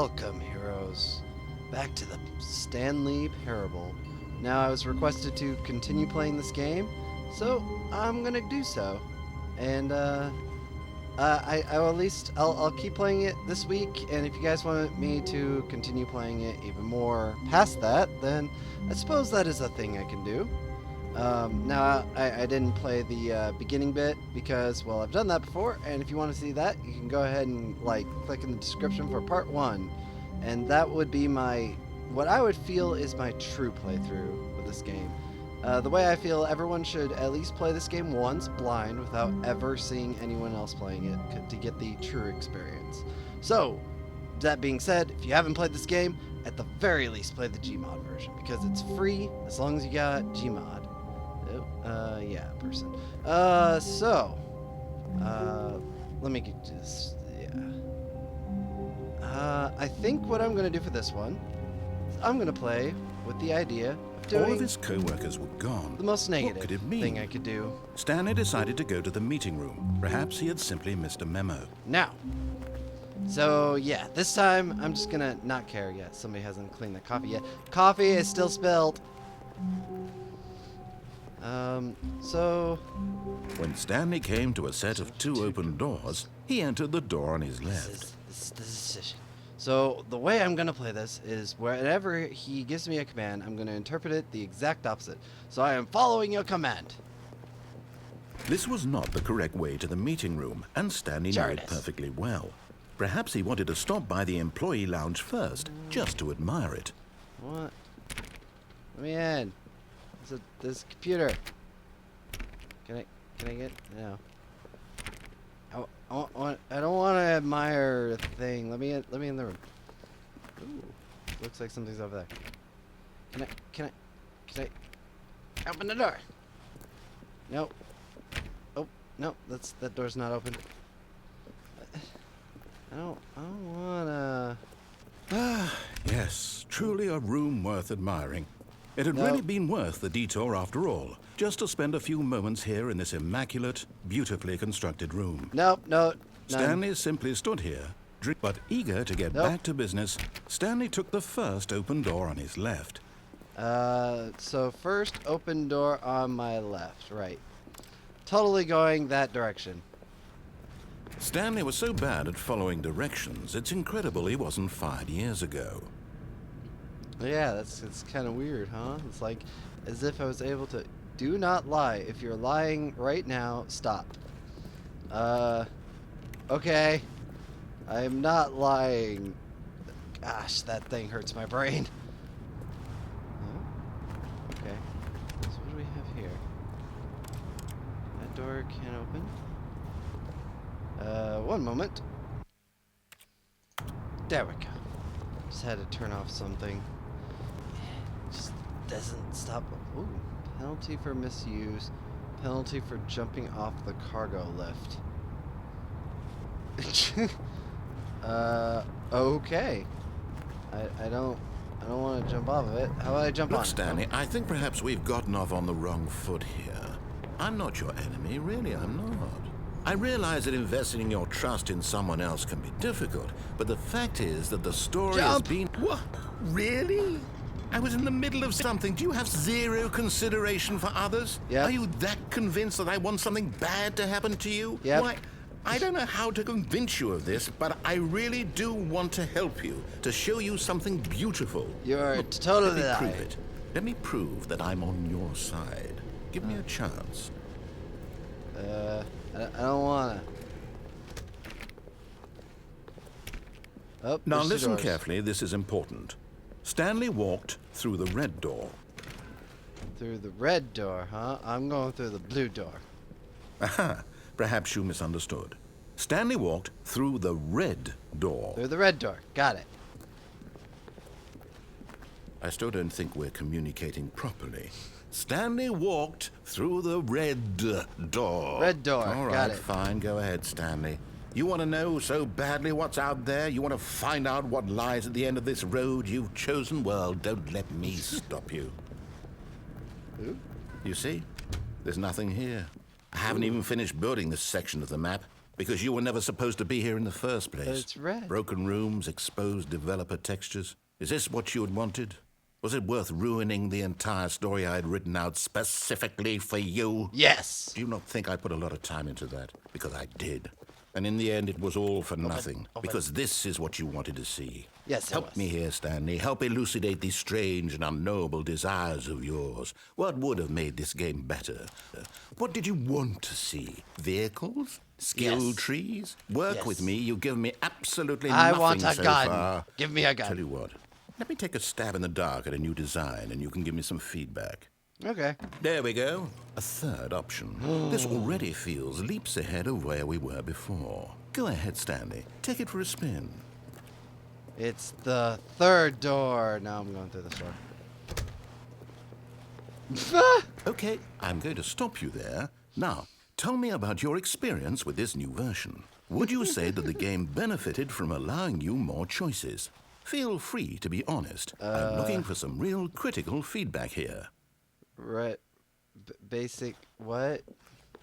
Welcome, heroes, back to the Stanley parable. Now, I was requested to continue playing this game, so I'm gonna do so. And I'll keep playing it this week. And if you guys want me to continue playing it even more past that, then I suppose that is a thing I can do. Now, I didn't play the beginning bit because, well, I've done that before, and if you want to see that, you can go ahead and, click in the description for part 1, and that would be what I would feel is my true playthrough with this game. The way I feel everyone should at least play this game once, blind, without ever seeing anyone else playing it, to get the true experience. So, that being said, if you haven't played this game, at the very least play the Gmod version, because it's free as long as you got Gmod. Yeah, person. Let me get this. Yeah. I think what I'm gonna do for this one is I'm gonna play with the idea of doing all of his co-workers were gone. The most negative What could it mean? thing I could do. Stanley decided to go to the meeting room. Perhaps he had simply missed a memo. Now. So, yeah, this time I'm just gonna not care yet. Somebody hasn't cleaned the coffee yet. Coffee is still spilled. When Stanley came to a set of 2 open doors, he entered the door on his left. This is Zeshin. So, the way I'm going to play this is whenever he gives me a command, I'm going to interpret it the exact opposite. So, I am following your command. This was not the correct way to the meeting room, and Stanley knew it perfectly well. Perhaps he wanted to stop by the employee lounge first, just to admire it. What? Let me in. This computer. Can I get no? I don't want to admire a thing. Let me in the room. Ooh, looks like something's over there. Can I open the door? Nope. Oh no, that door's not open. I don't wanna. Ah, yes, truly a room worth admiring. It had really been worth the detour after all, just to spend a few moments here in this immaculate, beautifully constructed room. Nope. Stanley simply stood here, but eager to get back to business. Stanley took the first open door on his left. So first open door on my left, right. Totally going that direction. Stanley was so bad at following directions, it's incredible he wasn't fired years ago. Yeah, it's kind of weird, huh? It's like as if I was able to. Do not lie. If you're lying right now, stop. Okay. I am not lying. Gosh, that thing hurts my brain. Oh, okay. So what do we have here? That door can't open. One moment. There we go. Just had to turn off something. Just doesn't stop. Ooh, penalty for misuse. Penalty for jumping off the cargo lift. Okay. I don't want to jump off of it. How about I jump on? Look, Stanley, I think perhaps we've gotten off on the wrong foot here. I'm not your enemy, really, I'm not. I realize that investing your trust in someone else can be difficult, but the fact is that the story has been... What? Really? I was in the middle of something. Do you have zero consideration for others? Yeah. Are you that convinced that I want something bad to happen to you? Yeah. Why, I don't know how to convince you of this, but I really do want to help you, to show you something beautiful. You're totally Let me right. prove it. Let me prove that I'm on your side. Give me a chance. I don't wanna. Oh, Now there's the listen doors. carefully, this is important. Stanley walked through the red door. Through the red door, huh? I'm going through the blue door. Aha, perhaps you misunderstood. Stanley walked through the red door. Through the red door. Got it. I still don't think we're communicating properly. Stanley walked through the red door. Red door, All right, got it. Fine, go ahead, Stanley. You want to know so badly what's out there? You want to find out what lies at the end of this road you've chosen? Well, don't let me stop you. Ooh. You see? There's nothing here. I haven't even finished building this section of the map. Because you were never supposed to be here in the first place. But it's red. Broken rooms, exposed developer textures. Is this what you had wanted? Was it worth ruining the entire story I had written out specifically for you? Yes. Do you not think I put a lot of time into that? Because I did. And in the end, it was all for nothing. Because this is what you wanted to see. Yes, it Help was. me here, Stanley. Help elucidate these strange and unknowable desires of yours. What would have made this game better? What did you want to see? Vehicles? Skill trees? Work with me. You've given me absolutely nothing I want a so gun. far. Give me a gun. Tell you what. Let me take a stab in the dark at a new design, and you can give me some feedback. Okay. There we go. A third option. This already feels leaps ahead of where we were before. Go ahead, Stanley. Take it for a spin. It's the third door. Now I'm going through this door. Okay, I'm going to stop you there. Now, tell me about your experience with this new version. Would you say that the game benefited from allowing you more choices? Feel free to be honest. I'm looking for some real critical feedback here. Right. Basic. What?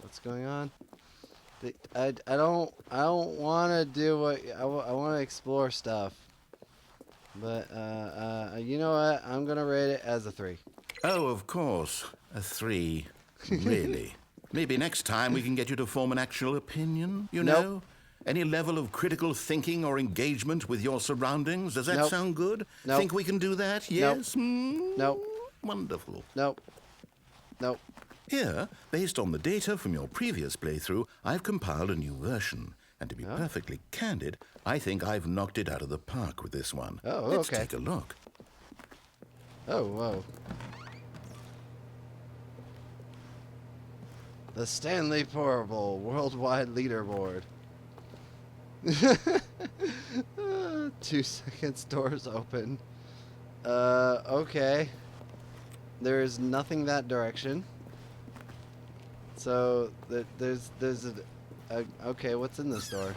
What's going on? I don't want to do what I want to explore stuff. But you know what? I'm gonna rate it as a 3. Oh, of course, a 3. Really? Maybe next time we can get you to form an actual opinion. You know. Any level of critical thinking or engagement with your surroundings? Does that sound good? Nope. Think we can do that? Yes? Nope. Wonderful. Nope. Nope. Here, based on the data from your previous playthrough, I've compiled a new version. And to be perfectly candid, I think I've knocked it out of the park with this one. Oh, Let's okay. take a look. Oh, whoa. The Stanley Portable Worldwide Leaderboard. 2 seconds, doors open. Okay. There is nothing that direction. So there's okay. What's in this door?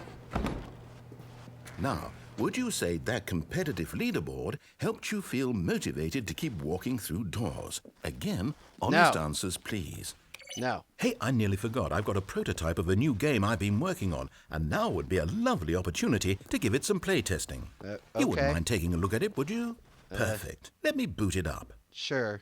Now, would you say that competitive leaderboard helped you feel motivated to keep walking through doors? Again, honest answers, please. No. Hey, I nearly forgot. I've got a prototype of a new game I've been working on, and now would be a lovely opportunity to give it some playtesting. Okay. You wouldn't mind taking a look at it, would you? Perfect. Let me boot it up. Sure.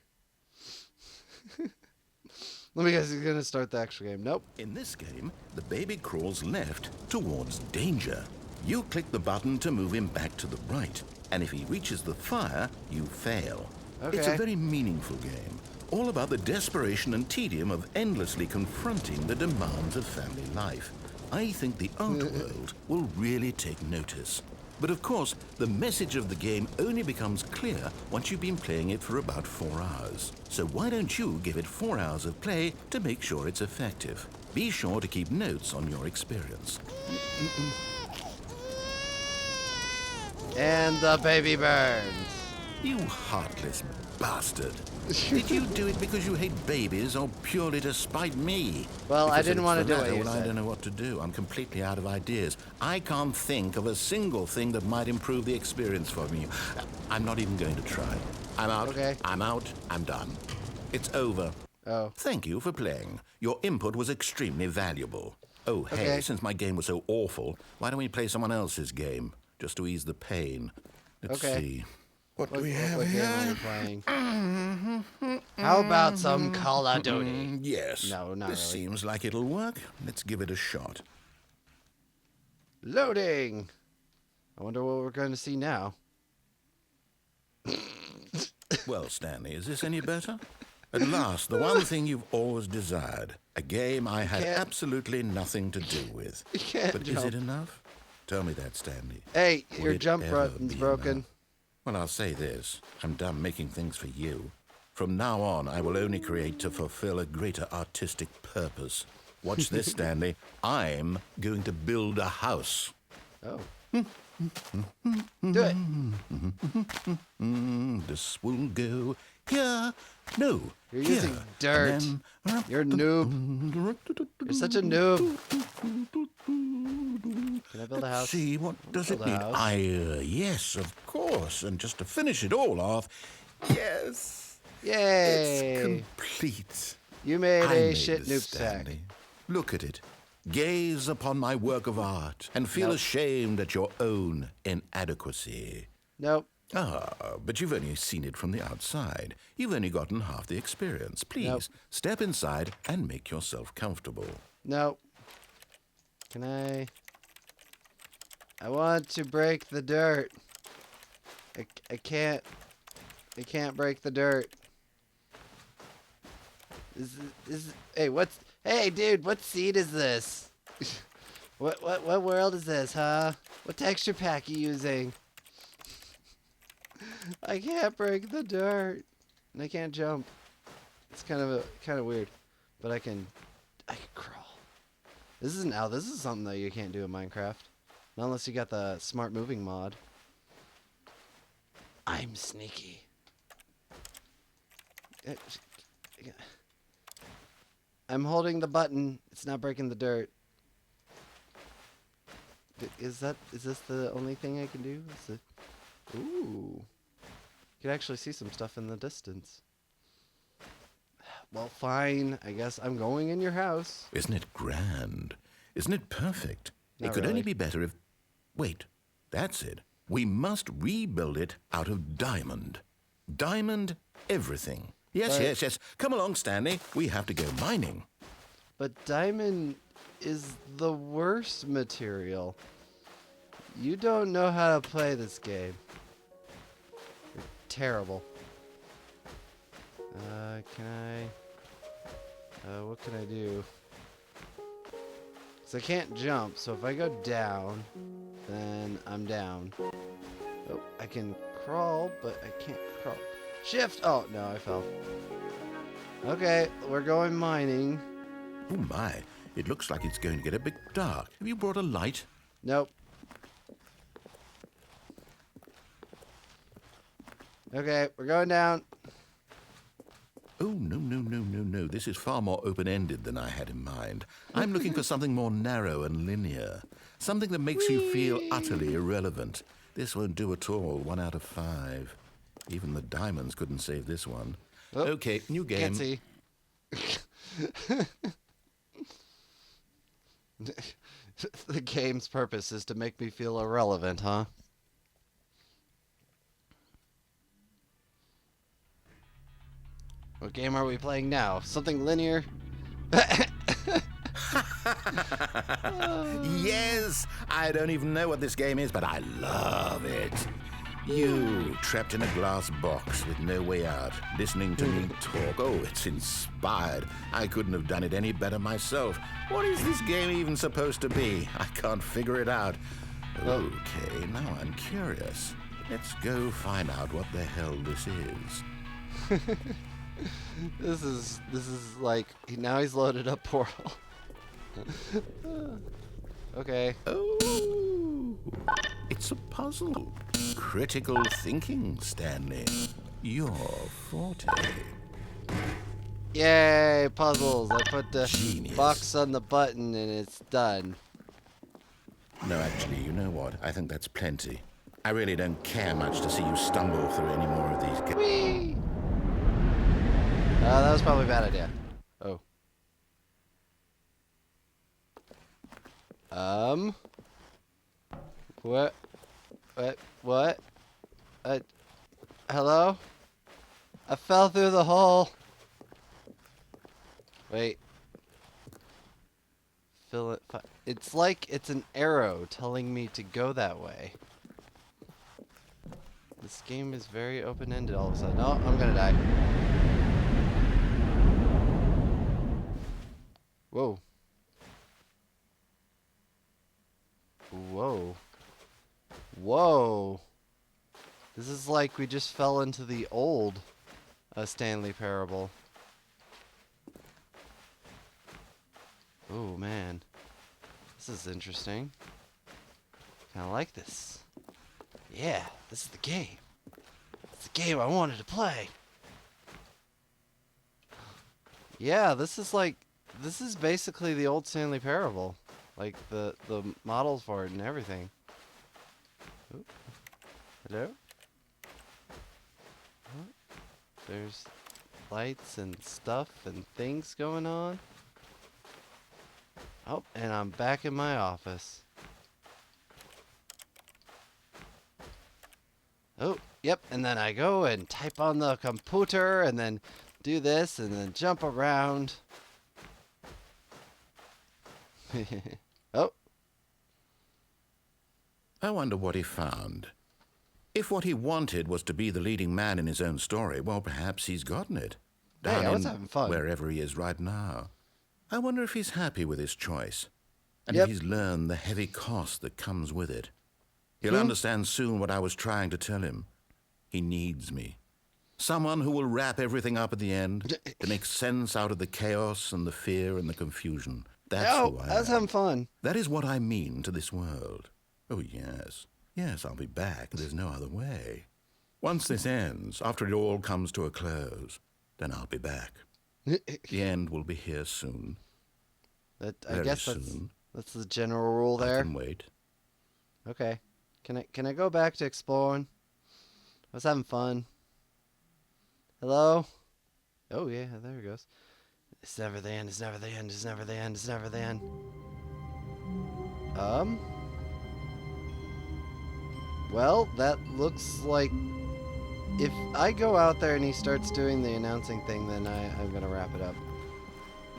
Let me guess, he's gonna start the actual game. Nope. In this game, the baby crawls left towards danger. You click the button to move him back to the right, and if he reaches the fire, you fail. Okay. It's a very meaningful game, all about the desperation and tedium of endlessly confronting the demands of family life. I think the art world will really take notice. But of course, the message of the game only becomes clear once you've been playing it for about 4 hours. So why don't you give it 4 hours of play to make sure it's effective? Be sure to keep notes on your experience. And the baby burns. You heartless bastard. Did you do it because you hate babies or purely to spite me? Well, I Because didn't if want to it's do the what you latter, well, I said. don't know what to do. I'm completely out of ideas. I can't think of a single thing that might improve the experience for me. I'm not even going to try. I'm out. Okay. I'm out. I'm done. It's over. Oh. Thank you for playing. Your input was extremely valuable. Oh, hey, Okay. since my game was so awful, why don't we play someone else's game? Just to ease the pain. Let's Okay. see. What do What we have game here? are we playing? How about some Call of Duty? Yes. No, not This really. seems like it'll work. Let's give it a shot. Loading. I wonder what we're going to see now. Well, Stanley, is this any better? At last, the one thing you've always desired. A game I had can't- absolutely nothing to do with. You can't But jump. is it enough? Tell me that, Stanley. Hey, Would your it jump ever button's be broken. enough? Well, I'll say this. I'm done making things for you. From now on, I will only create to fulfill a greater artistic purpose. Watch this, Stanley. I'm going to build a house. Oh. Do it. This will go here. No. You're here. using dirt. And then- You're a noob. You're such a noob. Can I build a house? Let's see, what does it Build a need? house. Yes, of course. And just to finish it all off, yes. Yay. It's complete. You made I a made shit this, noob sack. Stanley. Look at it. Gaze upon my work of art and feel Nope. ashamed at your own inadequacy. Nope. Ah, but you've only seen it from the outside. You've only gotten half the experience. Please, Nope. step inside and make yourself comfortable. Nope. Can I want to break the dirt. I can't break the dirt. Hey dude, what seed is this? What world is this, huh? What texture pack you using? I can't break the dirt. And I can't jump. It's kind of weird. But I can crawl. This is something that you can't do in Minecraft. Not unless you got the smart moving mod. I'm sneaky. I'm holding the button. It's not breaking the dirt. Is this the only thing I can do? Ooh. You can actually see some stuff in the distance. Well, fine. I guess I'm going in your house. Isn't it grand? Isn't it perfect? Not It could really. only be better if... Wait, that's it. We must rebuild it out of diamond. Diamond everything. Yes, But- yes. Come along, Stanley. We have to go mining. But diamond is the worst material. You don't know how to play this game. You're terrible. What can I do? So I can't jump, so if I go down, then I'm down. Oh, I can crawl, but I can't crawl. Shift! Oh, no, I fell. Okay, we're going mining. Oh my, it looks like it's going to get a bit dark. Have you brought a light? Nope. Okay, we're going down. Oh, no. This is far more open-ended than I had in mind. I'm looking for something more narrow and linear. Something that makes you feel utterly irrelevant. This won't do at all. 1 out of 5. Even the diamonds couldn't save this one. Oh, Okay, new game. Can't see. The game's purpose is to make me feel irrelevant, huh? What game are we playing now? Something linear? Yes! I don't even know what this game is, but I love it. You, trapped in a glass box with no way out, listening to me talk. Oh, it's inspired. I couldn't have done it any better myself. What is this game even supposed to be? I can't figure it out. Okay, now I'm curious. Let's go find out what the hell this is. This is like now he's loaded up Portal. Okay. Oh, it's a puzzle. Critical thinking, Stanley. Your forte. Yay, puzzles. I put the Genius. box on the button and it's done. No, actually, you know what? I think that's plenty. I really don't care much to see you stumble through any more of these. Whee! That was probably a bad idea. Oh. What? Hello? I fell through the hole. Wait. Fill it. It's like it's an arrow telling me to go that way. This game is very open-ended all of a sudden. Oh, I'm gonna die. Whoa. Whoa. Whoa. This is like we just fell into the old Stanley parable. Oh, man. This is interesting. Kinda like this. Yeah, this is the game. It's the game I wanted to play. Yeah, this is basically the old Stanley Parable. Like the models for it and everything. Ooh. Hello? What? There's lights and stuff and things going on. Oh, and I'm back in my office. Oh, yep, and then I go and type on the computer and then do this and then jump around. Oh, I wonder what he found. If what he wanted was to be the leading man in his own story, well, perhaps he's gotten it. hey, Down I was in having fun. wherever he is right now. I wonder if he's happy with his choice. And Yep. if he's learned the heavy cost that comes with it. He'll understand soon what I was trying to tell him. He needs me. Someone who will wrap everything up at the end to make sense out of the chaos and the fear and the confusion. That's who I I was am. having fun. That is what I mean to this world. Oh, yes. Yes, I'll be back. There's no other way. Once this ends, after it all comes to a close, then I'll be back. The end will be here soon. I Very guess soon. that's the general rule I there. can wait. Okay. Can I go back to exploring? I was having fun. Hello? Oh yeah, there it goes. It's never the end, it's never the end, it's never the end, it's never the end. Well, that looks like if I go out there and he starts doing the announcing thing, then I'm gonna wrap it up.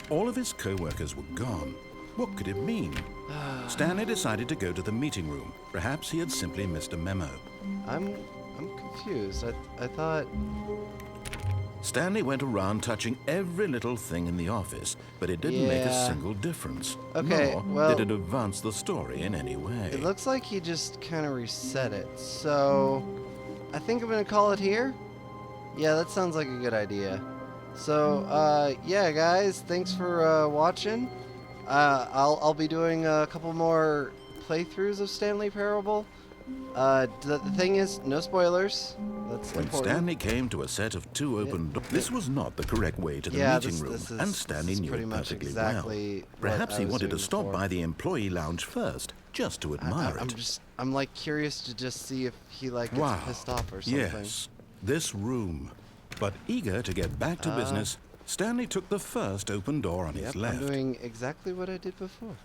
All of his co-workers were gone. What could it mean? Stanley decided to go to the meeting room. Perhaps he had simply missed a memo. I'm confused. I thought Stanley went around touching every little thing in the office, but it didn't make a Yeah. single difference. Okay, Nor well- did it advance the story in any way. it looks like he just kind of reset it. So I think I'm gonna call it here. Yeah, that sounds like a good idea. So yeah, guys, thanks for watching. I'll be doing a couple more playthroughs of Stanley Parable. The thing is, no spoilers. That's When important. Stanley came to a set of two open doors, this was not the correct way to the meeting room, this is, and Stanley this is knew pretty it much perfectly exactly well. what Perhaps I he was wanted to doing stop before. by the employee lounge first, just to admire it. I'm like curious to just see if he like gets Wow. pissed off or something. Yes, this room. But eager to get back to business, Stanley took the first open door on Yep, his I'm left. doing exactly what I did before.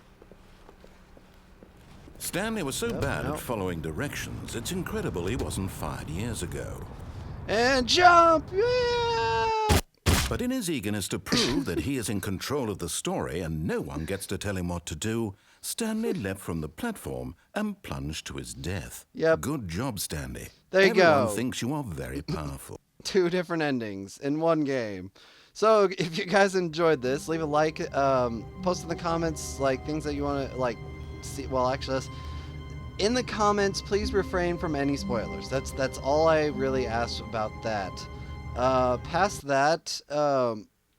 Stanley was so Yep, bad no. at following directions, it's incredible he wasn't fired years ago. And jump! Yeah! But in his eagerness to prove that he is in control of the story and no one gets to tell him what to do, Stanley leapt from the platform and plunged to his death. Yep. Good job, Stanley. There you Everyone go. thinks you are very powerful. 2 different endings in one game. So if you guys enjoyed this, leave a like, post in the comments like things that you want to like see. Well, actually, in the comments, please refrain from any spoilers. That's all I really ask about that. Past that,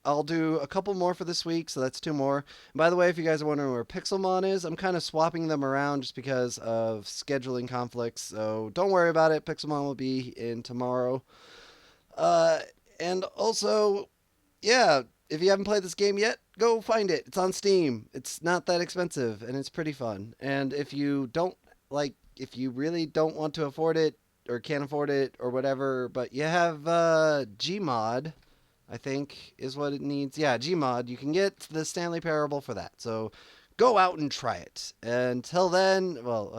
I'll do a couple more for this week, so that's 2 more. And by the way, if you guys are wondering where Pixelmon is, I'm kind of swapping them around just because of scheduling conflicts. So don't worry about it. Pixelmon will be in tomorrow. And also, yeah, if you haven't played this game yet, go find it. It's on Steam. It's not that expensive, and it's pretty fun. And if you don't, like, if you really don't want to afford it, or can't afford it, or whatever, but you have Gmod, I think, is what it needs. Yeah, Gmod. You can get the Stanley Parable for that. So go out and try it. Until then, well,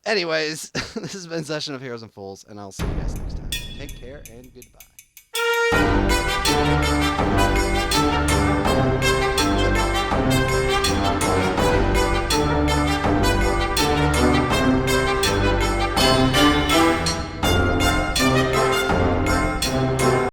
anyways, this has been Zeshin of Heroes and Fools, and I'll see you guys next time. Take care and goodbye.